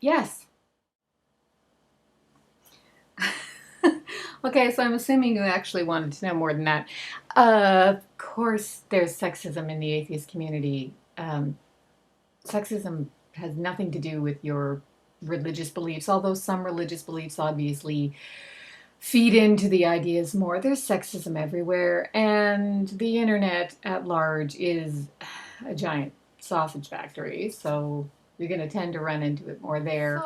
Yes. Okay, so I'm assuming you actually wanted to know more than that. Of course, there's sexism in the atheist community. Sexism has nothing to do with your religious beliefs, although some religious beliefs obviously feed into the ideas more. There's sexism everywhere, and the internet at large is a giant sausage factory, so you're going to tend to run into it more there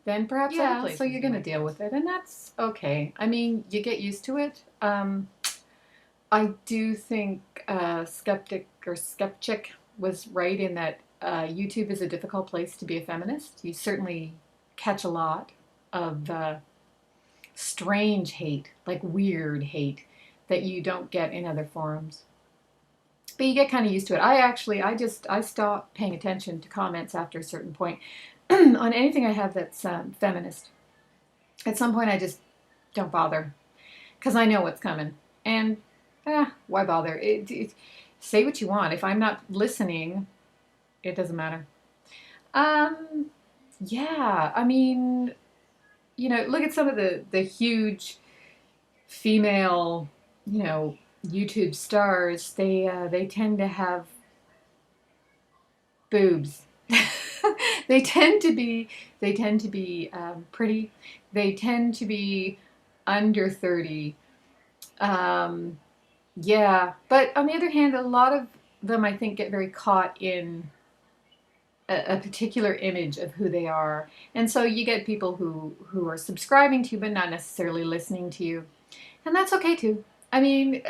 than perhaps other places. So you're going to deal with it, and that's okay. I mean, you get used to it. I do think Skeptic was right in that YouTube is a difficult place to be a feminist. You certainly catch a lot of strange hate, like weird hate, that you don't get in other forums. But you get kind of used to it. I stopped paying attention to comments after a certain point on anything I have that's feminist. At some point, I just don't bother because I know what's coming. And why bother? Say what you want. If I'm not listening, it doesn't matter. Yeah, I mean, look at some of the huge female, YouTube stars. They tend to have boobs. they tend to be pretty. They tend to be under 30. Yeah, but on the other hand, a lot of them I think get very caught in a particular image of who they are, and so you get people who are subscribing to you but not necessarily listening to you, and that's okay too. I mean,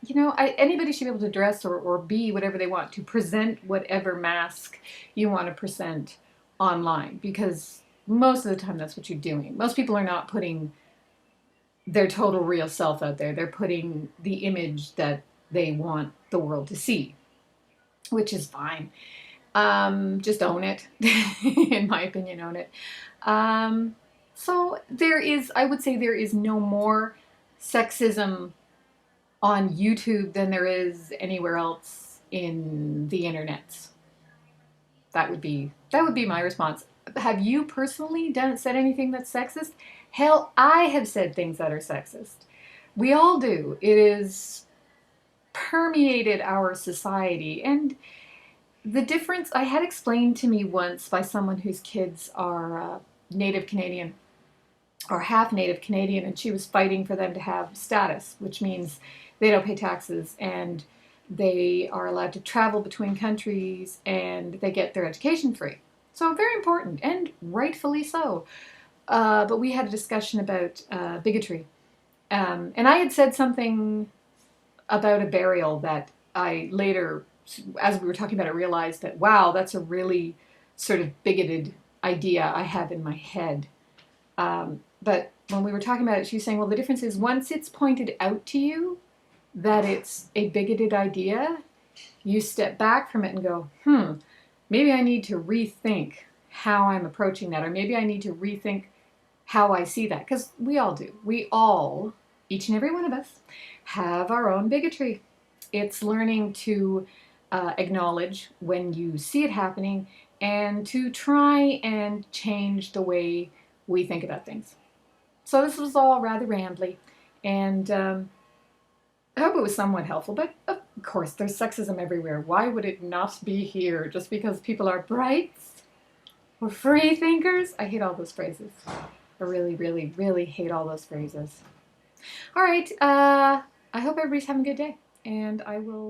anybody should be able to dress or be whatever they want, to present whatever mask you want to present online, because most of the time that's what you're doing. Most people are not putting their total real self out there. They're putting the image that they want the world to see, which is fine. Just own it. In my opinion, own it. So I would say there is no more sexism on YouTube than there is anywhere else in the internets. That would be my response. Have you personally said anything that's sexist? Hell, I have said things that are sexist. We all do. It is permeated our society. And the difference I had explained to me once by someone whose kids are Native Canadian or half Native Canadian, and she was fighting for them to have status, which means they don't pay taxes and they are allowed to travel between countries and they get their education free. So very important, and rightfully so. But we had a discussion about bigotry. And I had said something about a burial that I later, as we were talking about it, realized that, wow, that's a really sort of bigoted idea I have in my head. But when we were talking about it, she was saying, well, the difference is once it's pointed out to you that it's a bigoted idea, you step back from it and go, maybe I need to rethink how I'm approaching that, or maybe I need to rethink how I see that, because we all do. We all, each and every one of us, have our own bigotry. It's learning to acknowledge when you see it happening and to try and change the way we think about things. So this was all rather rambly, and I hope it was somewhat helpful, but of course there's sexism everywhere. Why would it not be here just because people are bright or free thinkers? I hate all those phrases. I really, really, really hate all those phrases. All right, I hope everybody's having a good day, and I will